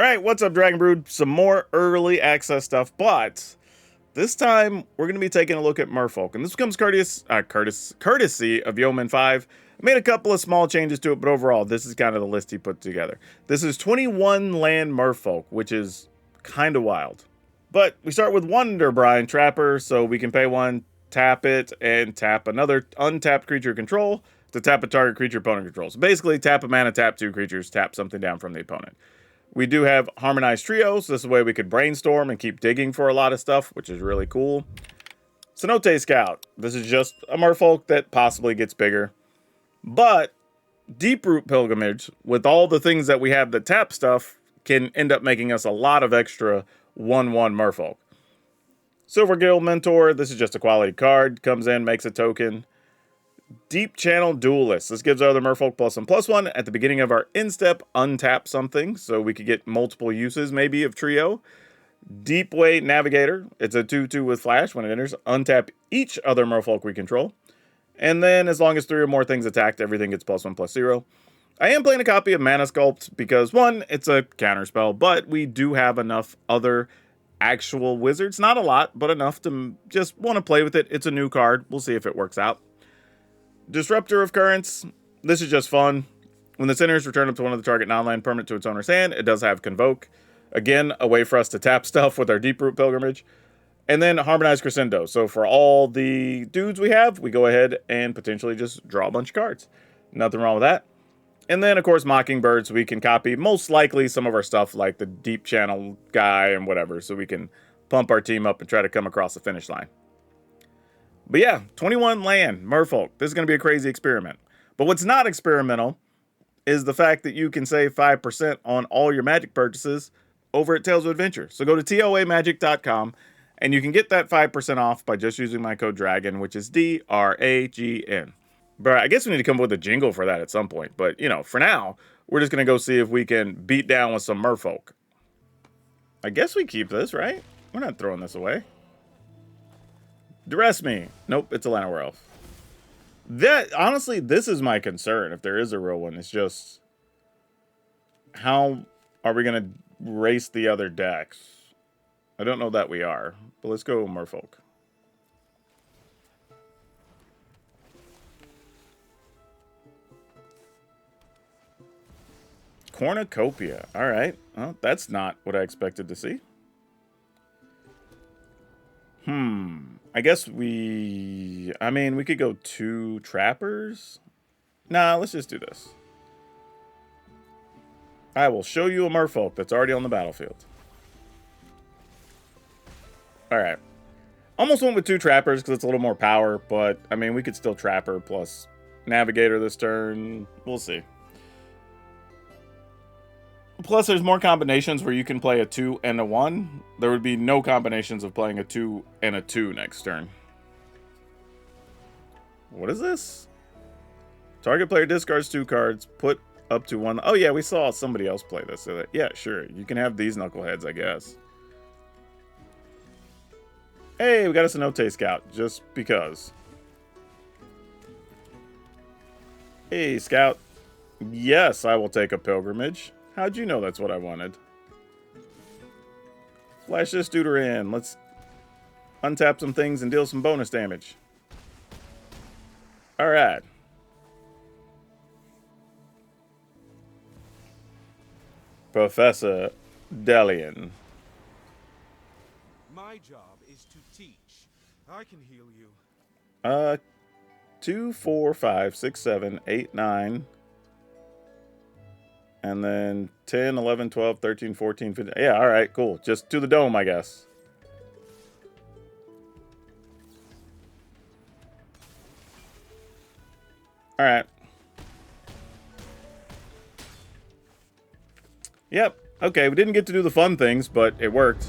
All right, what's up, Dragon Brood? Some more early access stuff, but this time we're going to be taking a look at Merfolk, and this becomes courtesy of Yeoman 5. I made a couple of small changes to it, but overall, this is kind of the list he put together. This is 21 land Merfolk, which is kind of wild. But we start with Wonder Brine Trapper, so we can pay one, tap it, and tap another untapped creature control to tap a target creature opponent controls. So basically, tap a mana, tap two creatures, tap something down from the opponent. We do have Harmonized Trios. This is a way we could brainstorm and keep digging for a lot of stuff, which is really cool. Cenote Scout. This is just a Merfolk that possibly gets bigger. But Deeproot Pilgrimage, with all the things that we have that tap stuff, can end up making us a lot of extra 1/1 Merfolk. Silverquill Mentor. This is just a quality card. Comes in, makes a token. Deep Channel Duelist. This gives our other Merfolk +1/+1 at the beginning of our instep. Untap something, so we could get multiple uses maybe of Trio. Deep Way Navigator. It's a 2/2 with flash. When it enters, untap each other Merfolk we control. And then as long as 3 or more things attacked, everything gets +1/+0. I am playing a copy of Mana Sculpt because, one, it's a counterspell, but we do have enough other actual wizards. Not a lot, but enough to just want to play with it. It's a new card. We'll see if it works out. Disruptor of Currents. This is just fun. When this enters, return up to one of the target non-land permanent to its owner's hand. It does have Convoke. Again, a way for us to tap stuff with our Deeproot Pilgrimage. And then Harmonized Crescendo. So for all the dudes we have, we go ahead and potentially just draw a bunch of cards. Nothing wrong with that. And then, of course, Mockingbird, so we can copy most likely some of our stuff like the Deep Channel guy and whatever, so we can pump our team up and try to come across the finish line. But yeah, 21 land, Merfolk. This is going to be a crazy experiment. But what's not experimental is the fact that you can save 5% on all your Magic purchases over at Tales of Adventure. So go to toamagic.com and you can get that 5% off by just using my code DRAGON, which is DRAGN. But I guess we need to come up with a jingle for that at some point. But, you know, for now, we're just going to go see if we can beat down with some Merfolk. I guess we keep this, right? We're not throwing this away. Duress Me. Nope, it's a Llanowar Elf. That, honestly, this is my concern, if there is a real one. It's just, how are we going to race the other decks? I don't know that we are, but let's go Merfolk. Cornucopia. All right. Well, that's not what I expected to see. I guess we could go 2 trappers. Nah, let's just do this. I will show you a Merfolk that's already on the battlefield. All right. Almost went with 2 trappers because it's a little more power, but, I mean, we could still trapper plus Navigator this turn. We'll see. Plus, there's more combinations where you can play a 2 and a 1. There would be no combinations of playing a 2 and a 2 next turn. What is this? Target player discards 2 cards, put up to 1. Oh, yeah, we saw somebody else play this. So yeah, sure. You can have these knuckleheads, I guess. Hey, we got a Cenote Scout, just because. Hey, Scout. Yes, I will take a Pilgrimage. How'd you know that's what I wanted? Flash this dude in. Let's untap some things and deal some bonus damage. Alright. Professor Delian. My job is to teach. I can heal you. 2, 4, 5, 6, 7, 8, 9... And then 10, 11, 12, 13, 14, 15. Yeah, all right, cool. Just to the dome, I guess. All right. Yep. Okay, we didn't get to do the fun things, but it worked.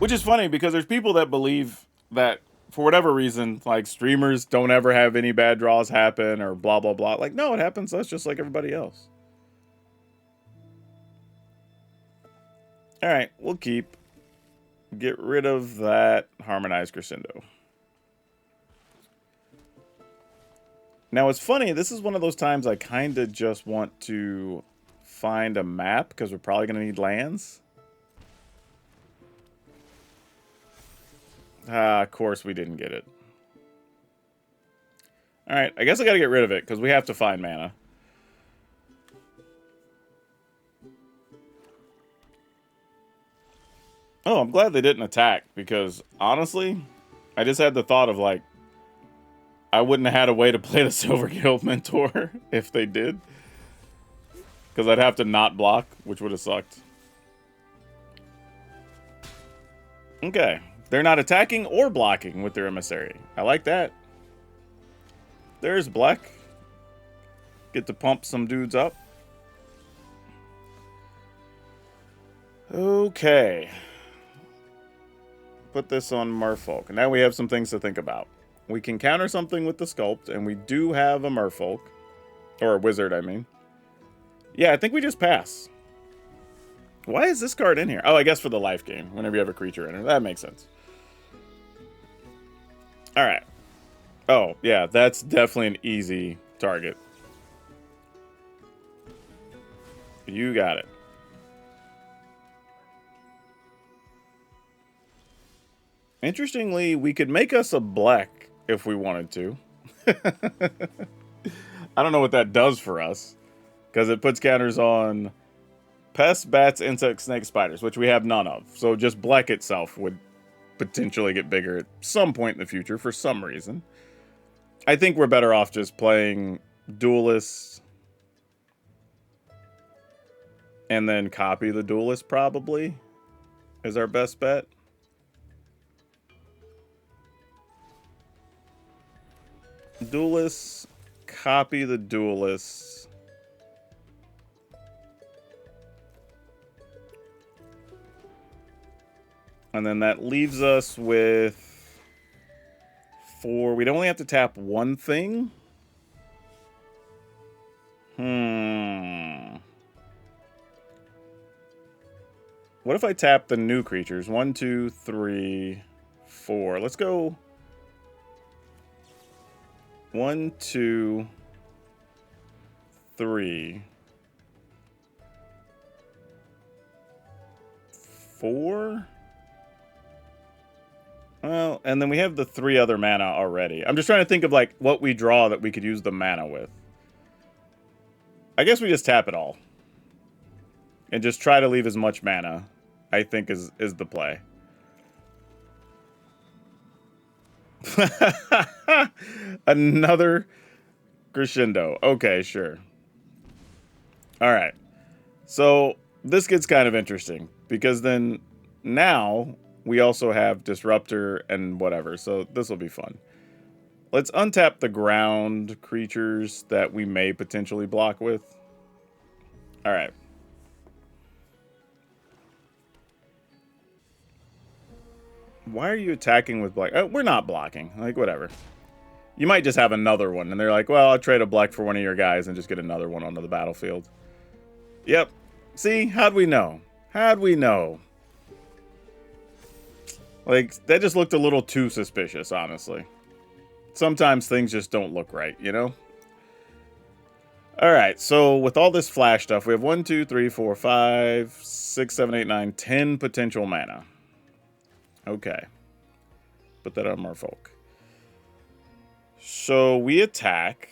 Which is funny because there's people that believe that for whatever reason, like streamers don't ever have any bad draws happen or blah, blah, blah. Like, no, it happens. That's just like everybody else. All right, we'll keep. Get rid of that Harmonized Crescendo. Now, it's funny. This is one of those times I kind of just want to find a map because we're probably going to need lands. Ah, of course we didn't get it. Alright, I guess I got to get rid of it because we have to find mana. Oh, I'm glad they didn't attack because, honestly, I just had the thought of, like, I wouldn't have had a way to play the Silverquill Mentor if they did. Because I'd have to not block, which would have sucked. Okay. They're not attacking or blocking with their emissary. I like that. There's Blech. Get to pump some dudes up. Okay. Put this on Merfolk. And now we have some things to think about. We can counter something with the Sculpt, and we do have a Merfolk. Or a Wizard, I mean. Yeah, I think we just pass. Why is this card in here? Oh, I guess for the life gain. Whenever you have a creature in it. That makes sense. Alright. Oh, yeah, that's definitely an easy target. You got it. Interestingly, we could make us a Blech if we wanted to. I don't know what that does for us. Because it puts counters on pests, bats, insects, snakes, spiders, which we have none of. So just Blech itself would potentially get bigger at some point in the future for some reason. I think we're better off just playing Duelist and then copy the Duelist probably is our best bet. Duelist, copy the Duelist. And then that leaves us with 4. We'd only have to tap one thing. What if I tap the new creatures? 1, 2, 3, 4. Let's go 1, 2, 3, 4. Well, and then we have the 3 other mana already. I'm just trying to think of, like, what we draw that we could use the mana with. I guess we just tap it all. And just try to leave as much mana, I think, is the play. Another crescendo. Okay, sure. Alright. So, this gets kind of interesting. Because then, now, we also have Disruptor and whatever. So, this will be fun. Let's untap the ground creatures that we may potentially block with. Alright. Why are you attacking with Blech? Oh, we're not blocking. Like, whatever. You might just have another one. And they're like, well, I'll trade a Blech for one of your guys and just get another one onto the battlefield. Yep. See? How'd we know? How'd we know? Like, that just looked a little too suspicious, honestly. Sometimes things just don't look right, you know? Alright, so with all this flash stuff, we have 1, 2, 3, 4, 5, 6, 7, 8, 9, 10 potential mana. Okay. Put that on Merfolk. So we attack.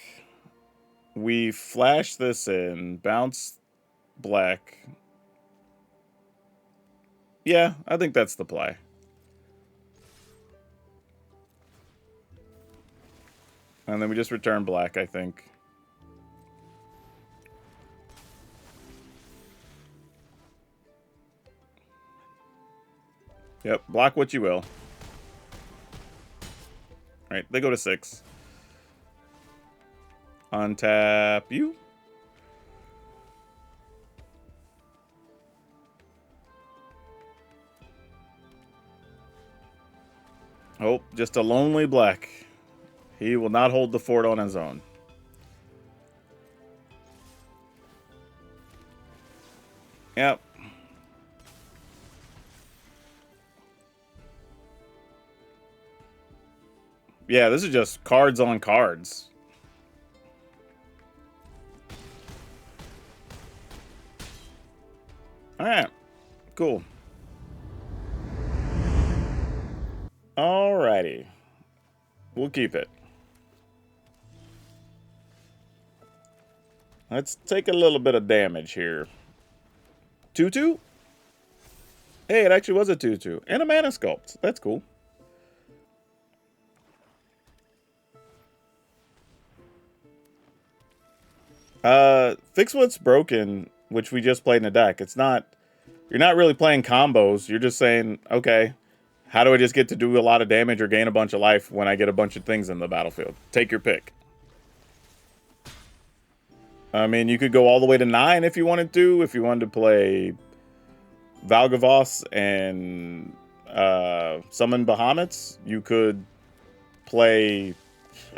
We flash this in. Bounce Blech. Yeah, I think that's the play. And then we just return Blech, I think. Yep, block what you will. Right, they go to 6. Untap you. Oh, just a lonely Blech. He will not hold the fort on his own. Yep. Yeah, this is just cards on cards. Alright. Cool. Alrighty. We'll keep it. Let's take a little bit of damage here. 2/2? Hey, it actually was a 2/2. And a mana sculpt. That's cool. Fix what's broken, which we just played in a deck. It's not... You're not really playing combos. You're just saying, okay, how do I just get to do a lot of damage or gain a bunch of life when I get a bunch of things in the battlefield? Take your pick. I mean, you could go all the way to 9 if you wanted to. If you wanted to play Valgavoss and summon Bahamut's, you could play...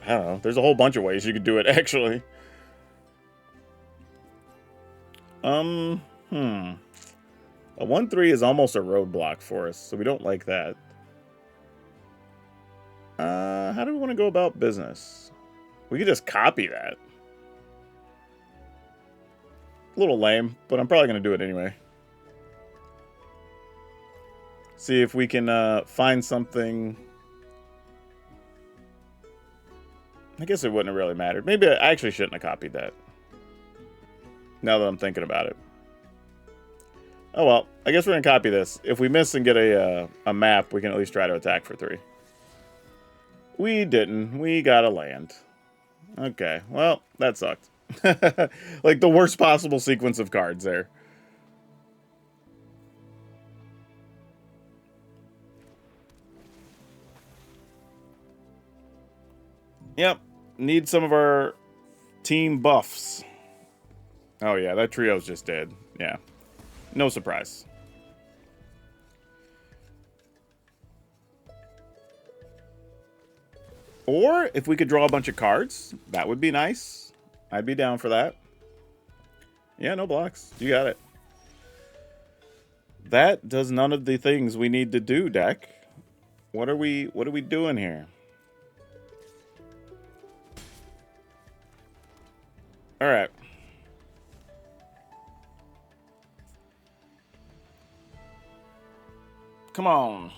I don't know. There's a whole bunch of ways you could do it, actually. A 1/3 is almost a roadblock for us, so we don't like that. How do we want to go about business? We could just copy that. A little lame, but I'm probably going to do it anyway. See if we can find something. I guess it wouldn't have really mattered. Maybe I actually shouldn't have copied that. Now that I'm thinking about it. Oh well, I guess we're going to copy this. If we miss and get a map, we can at least try to attack for 3. We didn't. We got a land. Okay, well, that sucked. Like the worst possible sequence of cards there. Yep, need some of our team buffs. Oh yeah, that trio's just dead. Yeah. No surprise. Or if we could draw a bunch of cards, that would be nice. I'd be down for that. Yeah, no blocks. You got it. That does none of the things we need to do, deck. What are we doing here? All right. Come on.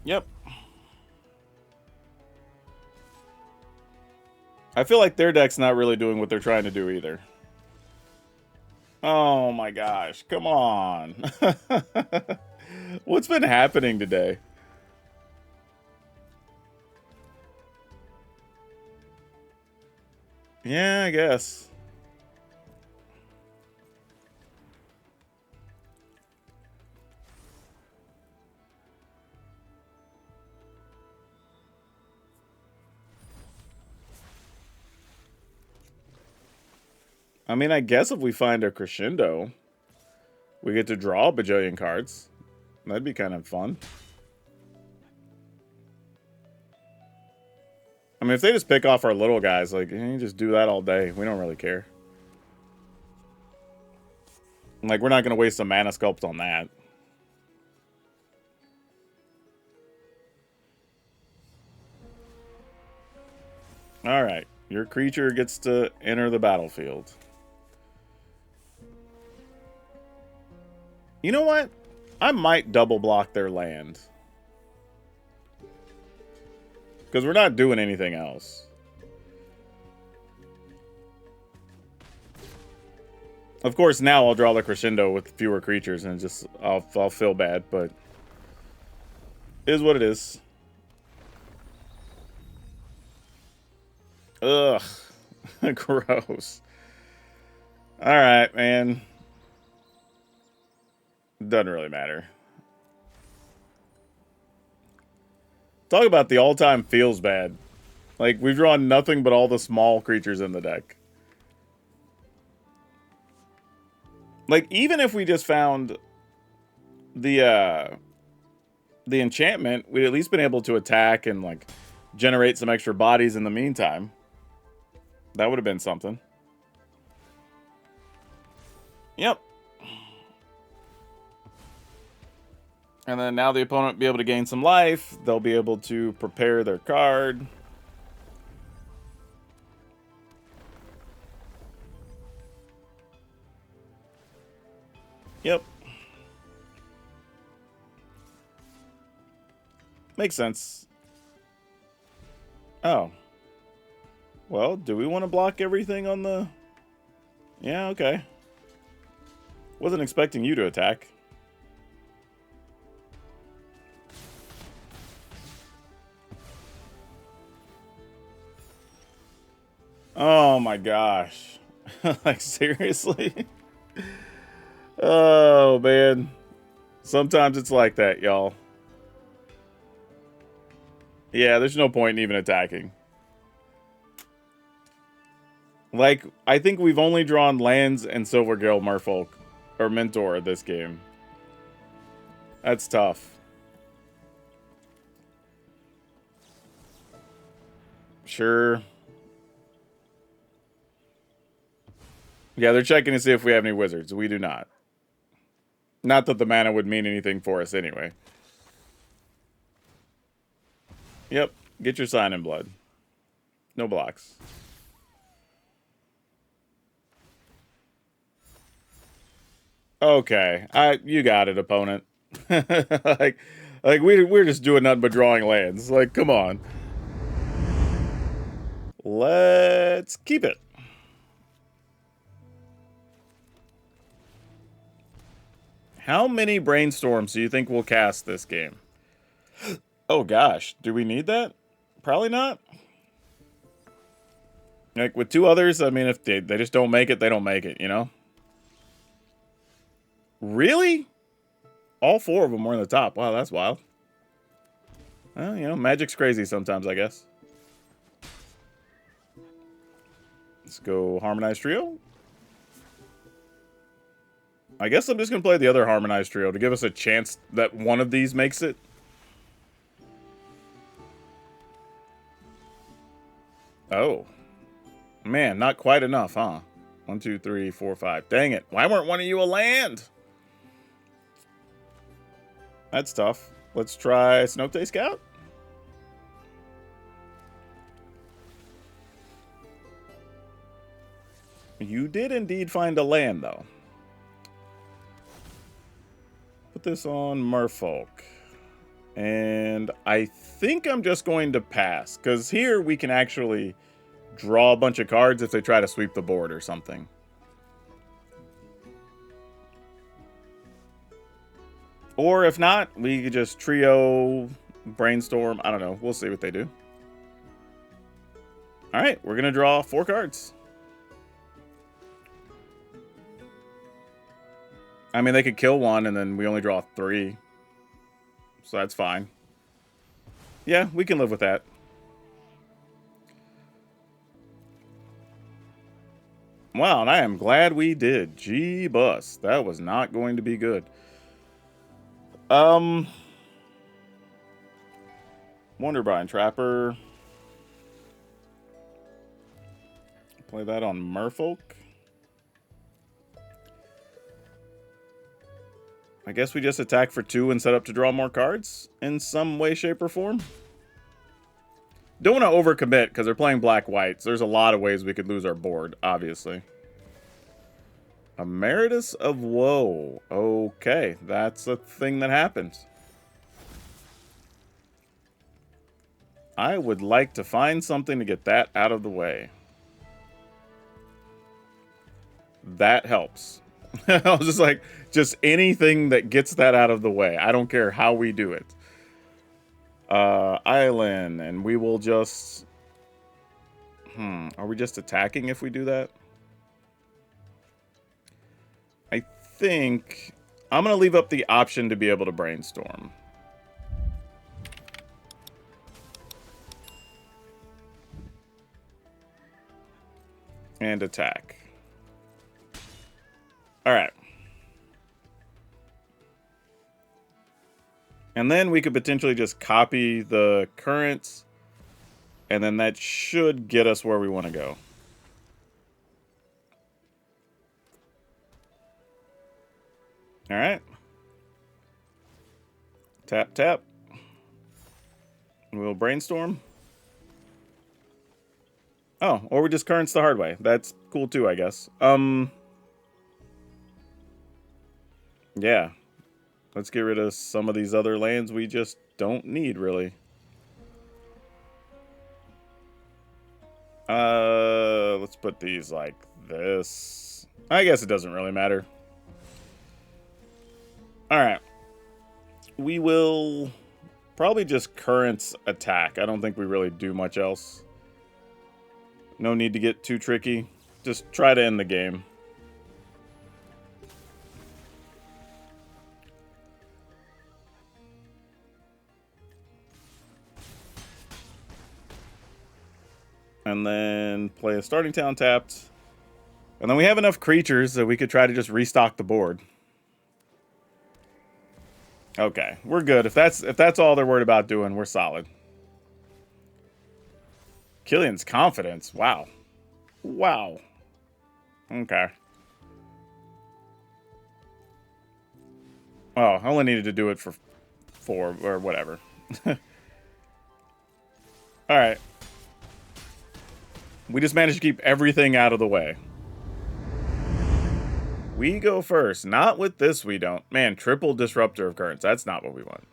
Yep. I feel like their deck's not really doing what they're trying to do either. Oh my gosh, come on. What's been happening today? Yeah, I guess. I mean, I guess if we find a crescendo, we get to draw a bajillion cards. That'd be kind of fun. I mean, if they just pick off our little guys, like, you just do that all day. We don't really care. Like, we're not going to waste a mana sculpt on that. Alright. Your creature gets to enter the battlefield. You know what? I might double block their land. Because we're not doing anything else. Of course, now I'll draw the crescendo with fewer creatures and just I'll feel bad, but it is what it is. Ugh. Gross. Alright, man. Doesn't really matter. Talk about the all-time feels bad. Like, we've drawn nothing but all the small creatures in the deck. Like, even if we just found the enchantment, we'd at least been able to attack and, like, generate some extra bodies in the meantime. That would have been something. Yep. And then now the opponent will be able to gain some life. They'll be able to prepare their card. Yep. Makes sense. Oh. Well, do we want to block everything on the... Yeah, okay. Wasn't expecting you to attack. Oh my gosh. Like, seriously? Oh, man. Sometimes it's like that, y'all. Yeah, there's no point in even attacking. Like, I think we've only drawn lands and Silverquill Merfolk. Or Mentor this game. That's tough. Sure. Yeah, they're checking to see if we have any wizards. We do not. Not that the mana would mean anything for us anyway. Yep. Get your sign in blood. No blocks. Okay. You got it, opponent. like we're just doing nothing but drawing lands. Like, come on. Let's keep it. How many brainstorms do you think we'll cast this game? Oh gosh, do we need that? Probably not. Like, with two others, I mean, if they just don't make it, they don't make it, you know? Really? All four of them were in the top. Wow, that's wild. Well, you know, magic's crazy sometimes, I guess. Let's go Harmonized Trio. I guess I'm just going to play the other Harmonized Trio to give us a chance that one of these makes it. Oh. Man, not quite enough, huh? 1, 2, 3, 4, 5. Dang it. Why weren't one of you a land? That's tough. Let's try Sultai Scout. You did indeed find a land, though. Put this on Merfolk. And I think I'm just going to pass, because here we can actually draw a bunch of cards if they try to sweep the board or something. Or if not, we could just trio, brainstorm. I don't know. We'll see what they do. All right, we're going to draw 4 cards. I mean, they could kill one and then we only draw 3. So that's fine. Yeah, we can live with that. Wow, and I am glad we did. Gee-bus. That was not going to be good. Wonderbrine Trapper. Play that on Merfolk. I guess we just attack for 2 and set up to draw more cards in some way, shape, or form. Don't want to overcommit because they're playing black-white. So there's a lot of ways we could lose our board, obviously. Emeritus of Woe. Okay, that's a thing that happens. I would like to find something to get that out of the way. That helps. I was just like, just anything that gets that out of the way. I don't care how we do it. Island, and we will just... Are we just attacking if we do that? I think I'm going to leave up the option to be able to brainstorm. And attack. Alright. And then we could potentially just copy the currents. And then that should get us where we want to go. Alright. Tap, tap. We'll brainstorm. Oh, or we just currents the hard way. That's cool too, I guess. Yeah. Let's get rid of some of these other lands we just don't need, really. Let's put these like this. I guess it doesn't really matter. Alright. We will probably just Currents attack. I don't think we really do much else. No need to get too tricky. Just try to end the game. And then play a starting town tapped. And then we have enough creatures that we could try to just restock the board. Okay, we're good. If that's all they're worried about doing, we're solid. Killian's confidence. Wow. Wow. Okay. Oh, I only needed to do it for 4 or whatever. Alright. We just managed to keep everything out of the way. We go first. Not with this, we don't. Man, triple disruptor of currents. That's not what we want.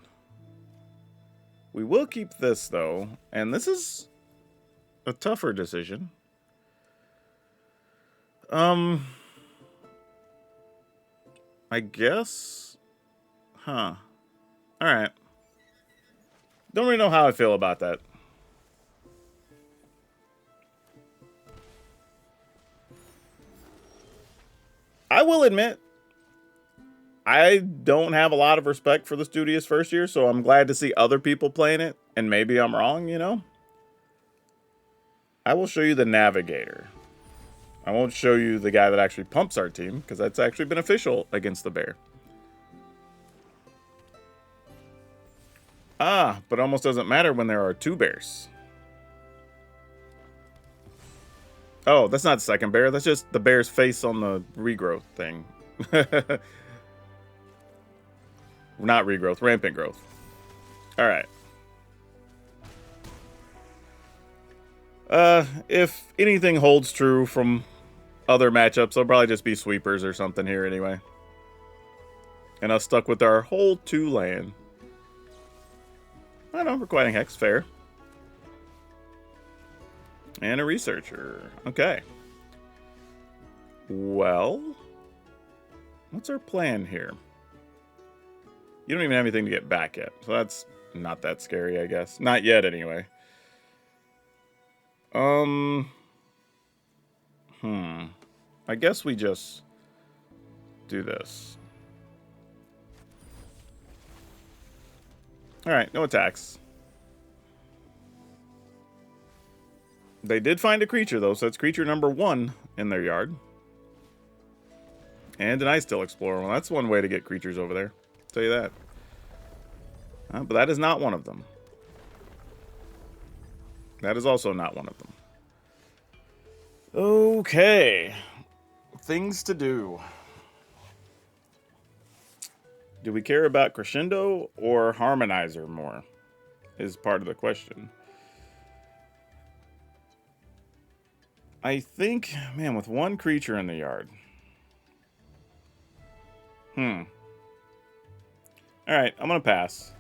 We will keep this, though. And this is a tougher decision. I guess. Huh. Alright. Don't really know how I feel about that. I will admit, I don't have a lot of respect for the Studious first year, so I'm glad to see other people playing it, and maybe I'm wrong, you know? I will show you the Navigator. I won't show you the guy that actually pumps our team, because that's actually beneficial against the bear. Ah, but almost doesn't matter when there are 2 bears. Oh, that's not the second bear. That's just the bear's face on the regrowth thing. Not regrowth, rampant growth. All right. If anything holds true from other matchups, they'll probably just be sweepers or something here anyway. And us stuck with our whole 2 land. I know, requiting Hex, fair. And a researcher. Okay. Well, what's our plan here? You don't even have anything to get back yet, so that's not that scary, I guess. Not yet, anyway. I guess we just do this. Alright, no attacks. They did find a creature, though, so that's creature number 1 in their yard. And an Ice Still Explorer. Well, that's one way to get creatures over there. I'll tell you that. But that is not one of them. That is also not one of them. Okay. Things to do. Do we care about Crescendo or Harmonizer more? Is part of the question. I think, man, with 1 creature in the yard. Alright, I'm gonna pass.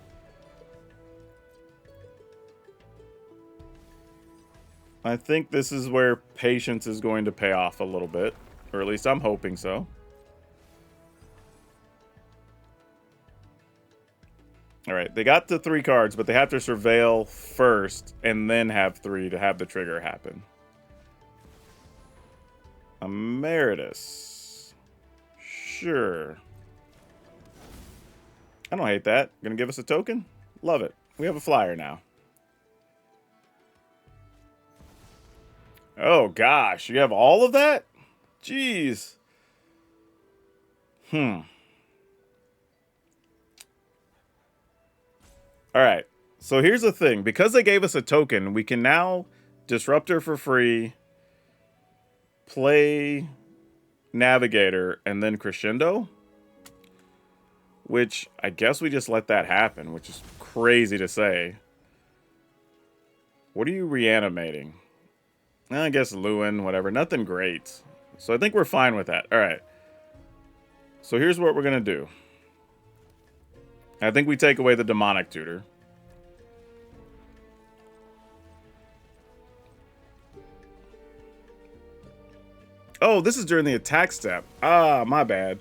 I think this is where patience is going to pay off a little bit. Or at least I'm hoping so. Alright, they got the 3 cards, but they have to surveil first and then have 3 to have the trigger happen. Emeritus. Sure. I don't hate that. Gonna give us a token? Love it. We have a flyer now. Oh gosh, you have all of that? Jeez. Alright, so here's the thing. Because they gave us a token, we can now Disruptor for free, play Navigator, and then Crescendo. Which, I guess we just let that happen, which is crazy to say. What are you reanimating? I guess Lewin, whatever. Nothing great. So I think we're fine with that. Alright. So here's what we're going to do. I think we take away the demonic tutor. Oh, this is during the attack step. Ah, my bad.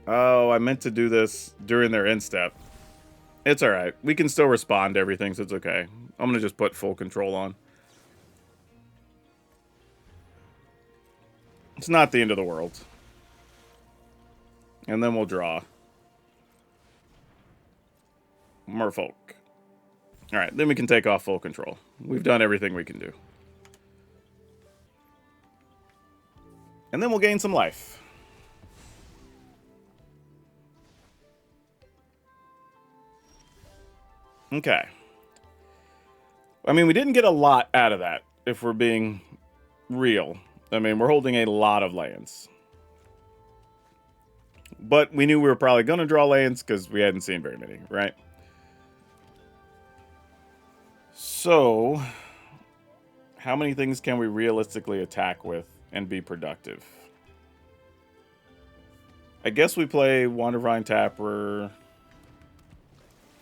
Oh, I meant to do this during their end step. It's alright. We can still respond to everything, so it's okay. I'm going to just put full control on. It's not the end of the world. And then we'll draw. Merfolk. Alright, then we can take off full control. We've done everything we can do. And then we'll gain some life. Okay. I mean, we didn't get a lot out of that, if we're being real. I mean, we're holding a lot of lands. But we knew we were probably going to draw lands because we hadn't seen very many, right? So, how many things can we realistically attack with and be productive? I guess we play Wandervine Tapper.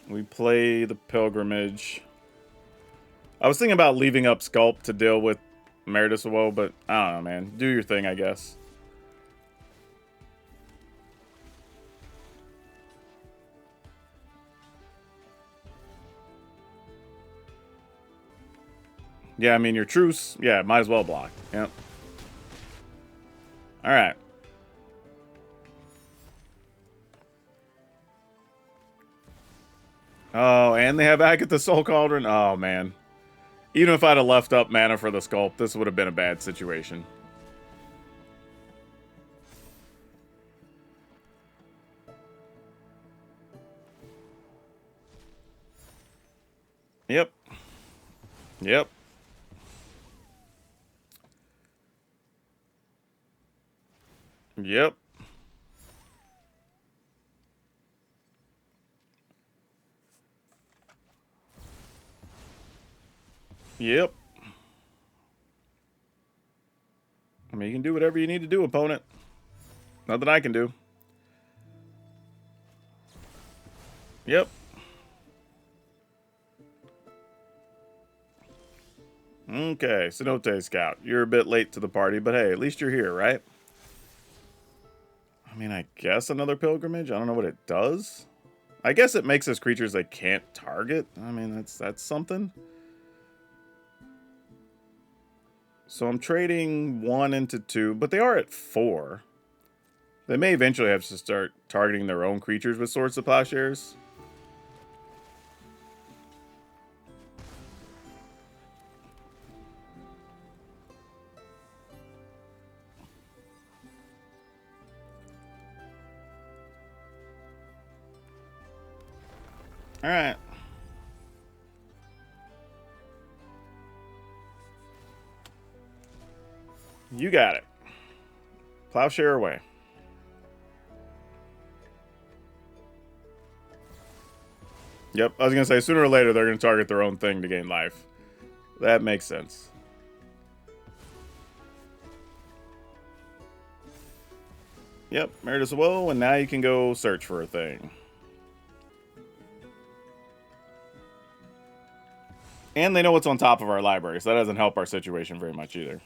We play the Pilgrimage. I was thinking about leaving up Sculpt to deal with Meritus of Woe, but I don't know, man. Do your thing, I guess. Yeah, I mean, your truce, yeah, might as well block. Yep. Alright. Oh, and they have Agatha Soul Cauldron? Oh, man. Even if I'd have left up mana for the Sculpt, this would have been a bad situation. Yep. Yep. Yep. Yep. I mean, you can do whatever you need to do, opponent. Nothing I can do. Yep. Okay, Cenote Scout. You're a bit late to the party, but hey, at least you're here, right? I mean, I guess another Pilgrimage? I don't know what it does. I guess it makes us creatures they can't target. I mean, that's something. So I'm trading 1 into 2, but they are at 4. They may eventually have to start targeting their own creatures with Swords to Plowshares. Alright. You got it. Plowshare away. Yep, I was going to say, sooner or later, they're going to target their own thing to gain life. That makes sense. Yep, Meritus of Woe, and now you can go search for a thing. And they know what's on top of our library, so that doesn't help our situation very much either.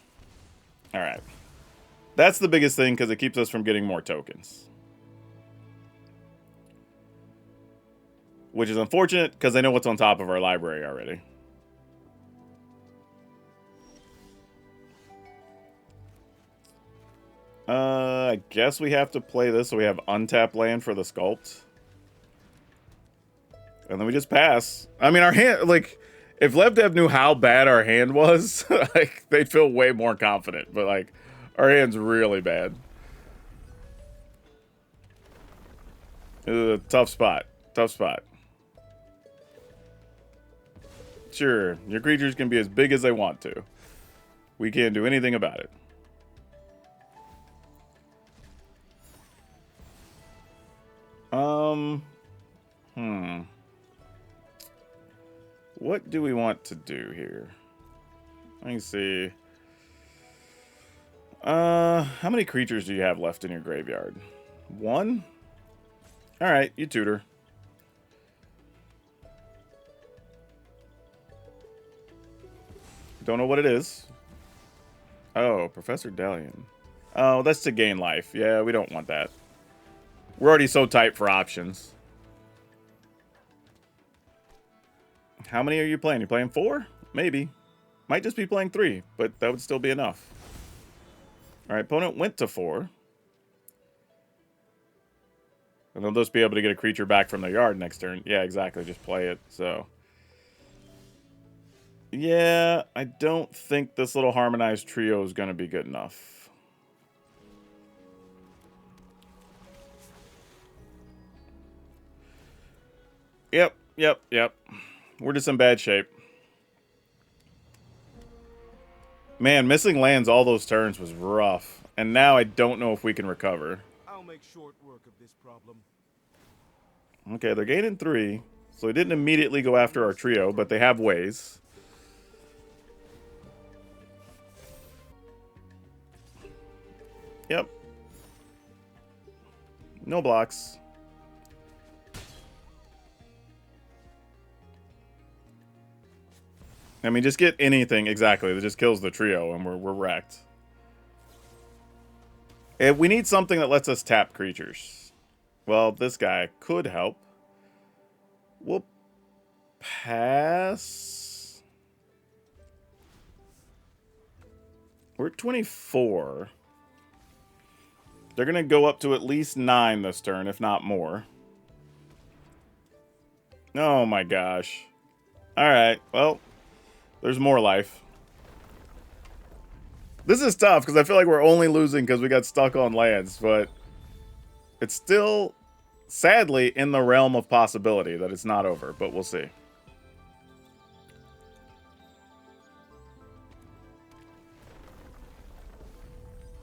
Alright. That's the biggest thing, because it keeps us from getting more tokens. Which is unfortunate, because they know what's on top of our library already. I guess we have to play this so we have untapped land for the Sculpt. And then we just pass. I mean, our hand, like, if LevDev knew how bad our hand was, like, they'd feel way more confident. But, like, our hand's really bad. Tough spot. Tough spot. Sure, your creatures can be as big as they want to. We can't do anything about it. What do we want to do here? Let me see. How many creatures do you have left in your graveyard? 1? Alright, you tutor. Don't know what it is. Oh, Professor Delian. Oh, that's to gain life. Yeah, we don't want that. We're already so tight for options. How many are you playing? You playing 4? Maybe. Might just be playing 3, but that would still be enough. Alright, opponent went to 4. And they'll just be able to get a creature back from their yard next turn. Yeah, exactly. Just play it, so... Yeah, I don't think this little harmonized trio is going to be good enough. Yep. We're just in bad shape. Man, missing lands all those turns was rough. And now I don't know if we can recover. I'll make short work of this problem. Okay, they're gaining 3. So they didn't immediately go after our trio, but they have ways. Yep. No blocks. I mean, just get anything, exactly, that just kills the trio, and we're wrecked. And we need something that lets us tap creatures. Well, this guy could help. We'll pass. We're at 24. They're going to go up to at least 9 this turn, if not more. Oh my gosh. Alright, well, there's more life. This is tough, because I feel like we're only losing because we got stuck on lands, but it's still, sadly, in the realm of possibility that it's not over, but we'll see.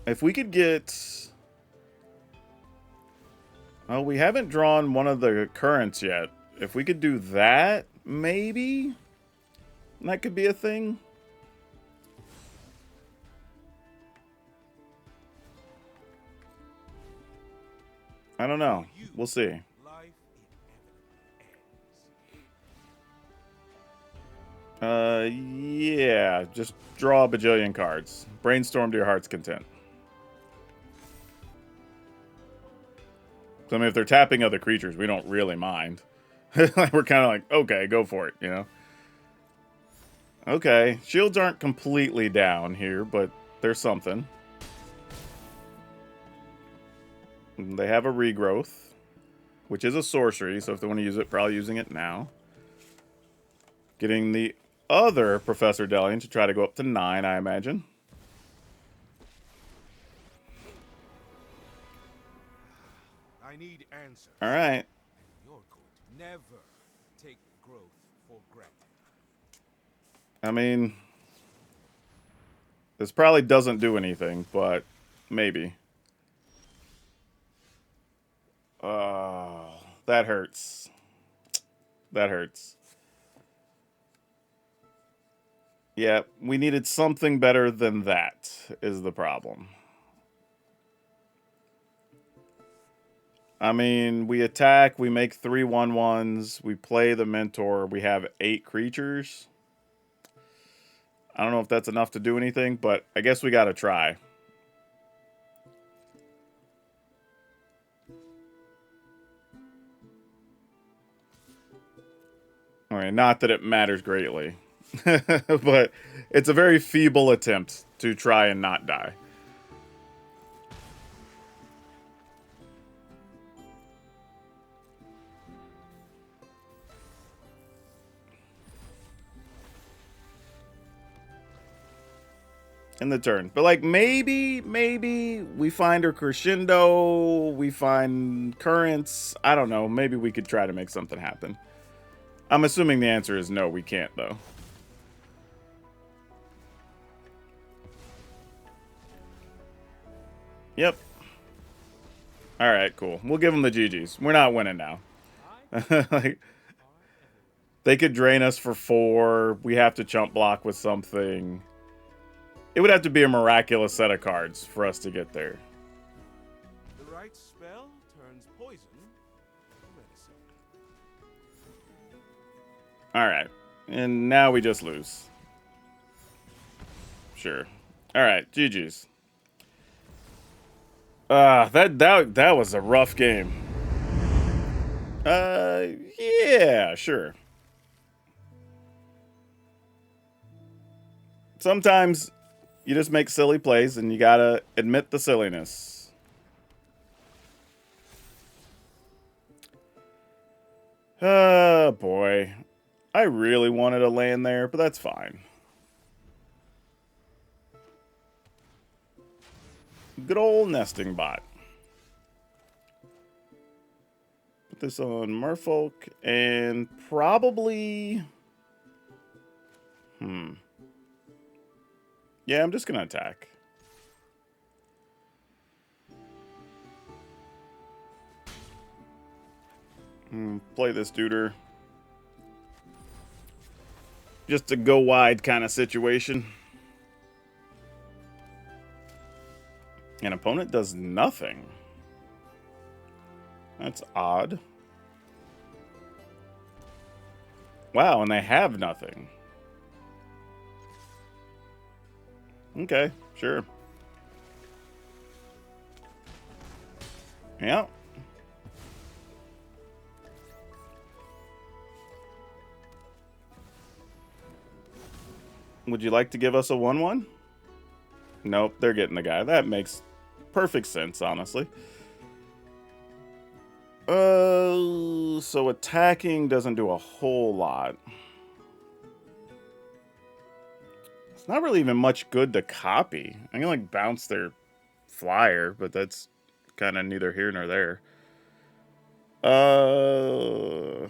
If we could get... Oh, we haven't drawn one of the currents yet. If we could do that, maybe? That could be a thing. I don't know. We'll see. Yeah. Just draw a bajillion cards. Brainstorm to your heart's content. So, I mean, if they're tapping other creatures, we don't really mind. We're kind of like, okay, go for it, you know? Okay, shields aren't completely down here, but there's something. They have a regrowth, which is a sorcery, so if they want to use it, probably using it now. Getting the other Professor Delian to try to go up to 9, I imagine. I need answers. All right. You're going to never take growth for granted. I mean, this probably doesn't do anything, but maybe. Oh, that hurts. That hurts. Yeah, we needed something better than that, is the problem. I mean, we attack, we make 3 1/1s, we play the Mentor, we have 8 creatures. I don't know if that's enough to do anything, but I guess we gotta try. Alright, not that it matters greatly. But it's a very feeble attempt to try and not die. In the turn. But, like, maybe we find a crescendo, we find currents. I don't know. Maybe we could try to make something happen. I'm assuming the answer is no, we can't, though. Yep. Alright, cool. We'll give them the GGs. We're not winning now. Like, they could drain us for 4. We have to chump block with something. It would have to be a miraculous set of cards for us to get there. The right spell turns poison All right. And now we just lose. Sure. All right. GG's. That was a rough game. Yeah, sure. Sometimes you just make silly plays and you gotta admit the silliness. Oh, boy. I really wanted to land there, but that's fine. Good old nesting bot. Put this on Merfolk and probably... Yeah, I'm just gonna attack. Play this duder. Just a go wide kind of situation. An opponent does nothing. That's odd. Wow, and they have nothing. Okay, sure. Yeah. Would you like to give us a 1-1? Nope, they're getting the guy. That makes perfect sense, honestly. So attacking doesn't do a whole lot. It's not really even much good to copy. I can like bounce their flyer, but that's kind of neither here nor there. I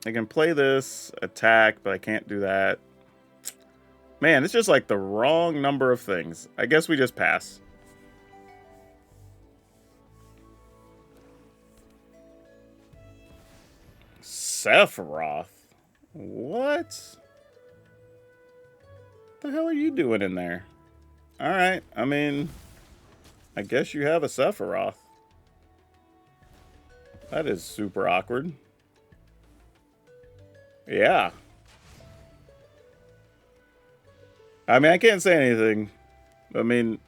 can play this, attack, but I can't do that. Man, it's just like the wrong number of things. I guess we just pass. Sephiroth? What? The hell are you doing in there? Alright, I mean, I guess you have a Sephiroth. That is super awkward. Yeah. I mean, I can't say anything. I mean,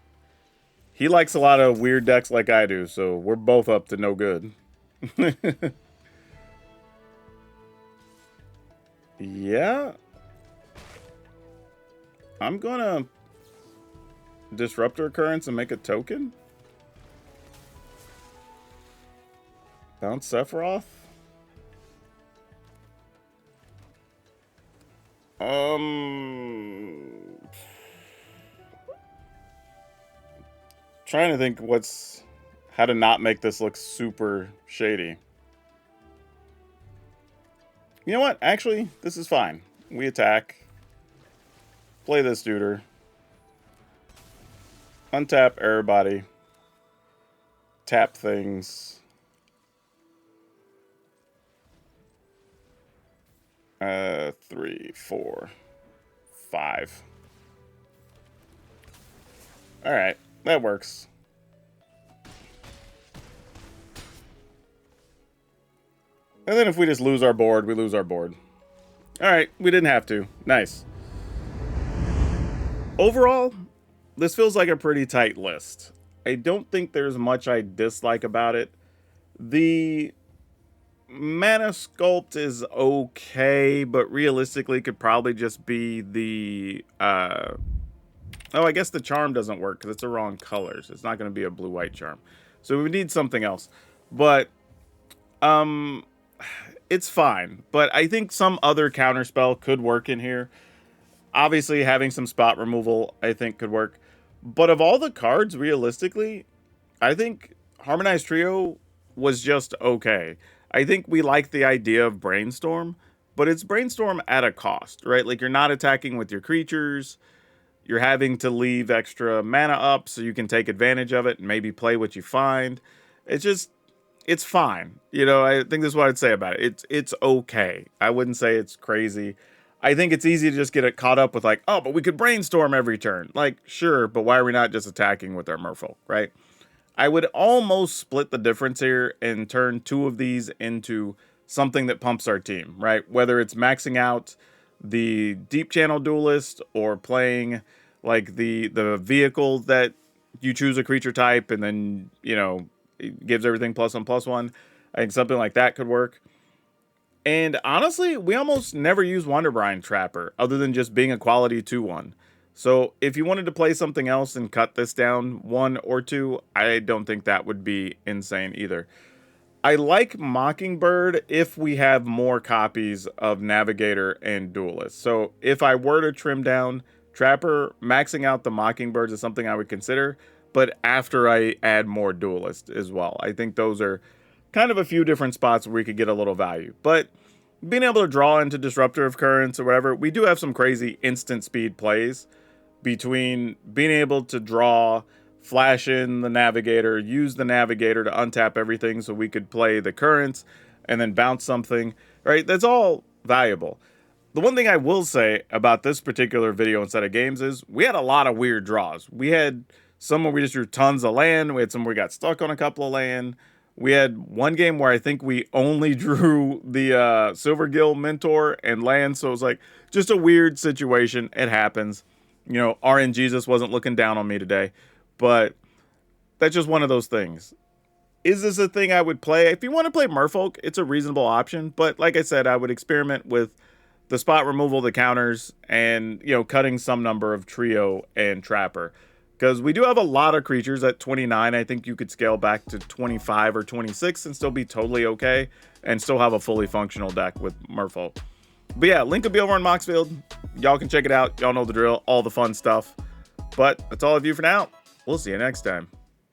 he likes a lot of weird decks like I do, so we're both up to no good. Yeah. I'm gonna disrupt a recurrence and make a token. Bounce Sephiroth. Trying to think how to not make this look super shady. You know what? Actually, this is fine. We attack. Play this duder. Untap everybody. Tap things. 3, 4, 5. Alright, that works. And then if we just lose our board, we lose our board. Alright, we didn't have to. Nice. Overall, this feels like a pretty tight list. I don't think there's much I dislike about it. The Mana Sculpt is okay, but realistically could probably just be the... Oh, I guess the charm doesn't work because it's the wrong colors. It's not going to be a blue-white charm. So we need something else. But, it's fine. But I think some other counterspell could work in here. Obviously, having some spot removal, I think, could work. But of all the cards, realistically, I think Harmonized Trio was just okay. I think we like the idea of Brainstorm, but it's Brainstorm at a cost, right? Like, you're not attacking with your creatures. You're having to leave extra mana up so you can take advantage of it and maybe play what you find. It's fine. You know, I think this is what I'd say about it. It's okay. I wouldn't say it's crazy. I think it's easy to just get it caught up with like, oh, but we could Brainstorm every turn. Like, sure, but why are we not just attacking with our Merfolk, right? I would almost split the difference here and turn 2 of these into something that pumps our team, right? Whether it's maxing out the deep channel duelist or playing like the vehicle that you choose a creature type and then, you know, it gives everything +1/+1. I think something like that could work. And honestly, we almost never use Wonderbrine Trapper other than just being a quality 2/1. So if you wanted to play something else and cut this down 1 or 2, I don't think that would be insane either. I like Mockingbird if we have more copies of Navigator and Duelist. So if I were to trim down Trapper, maxing out the Mockingbirds is something I would consider, but after I add more Duelist as well. I think those are kind of a few different spots where we could get a little value. But being able to draw into Disruptor of Currents or whatever, we do have some crazy instant speed plays between being able to draw, flash in the Navigator, use the Navigator to untap everything so we could play the Currents and then bounce something, right? That's all valuable. The one thing I will say about this particular video instead of games is we had a lot of weird draws. We had some where we just drew tons of land. We had some where we got stuck on a couple of land. We had one game where I think we only drew the Silverquill Mentor and land. So it was like just a weird situation. It happens. You know, RNGesus wasn't looking down on me today. But that's just one of those things. Is this a thing I would play? If you want to play Merfolk, it's a reasonable option. But like I said, I would experiment with the spot removal, the counters, and, you know, cutting some number of Trio and Trapper. Because we do have a lot of creatures at 29. I think you could scale back to 25 or 26 and still be totally okay. And still have a fully functional deck with Merfolk. But yeah, link will be over on Moxfield. Y'all can check it out. Y'all know the drill. All the fun stuff. But that's all of you for now. We'll see you next time.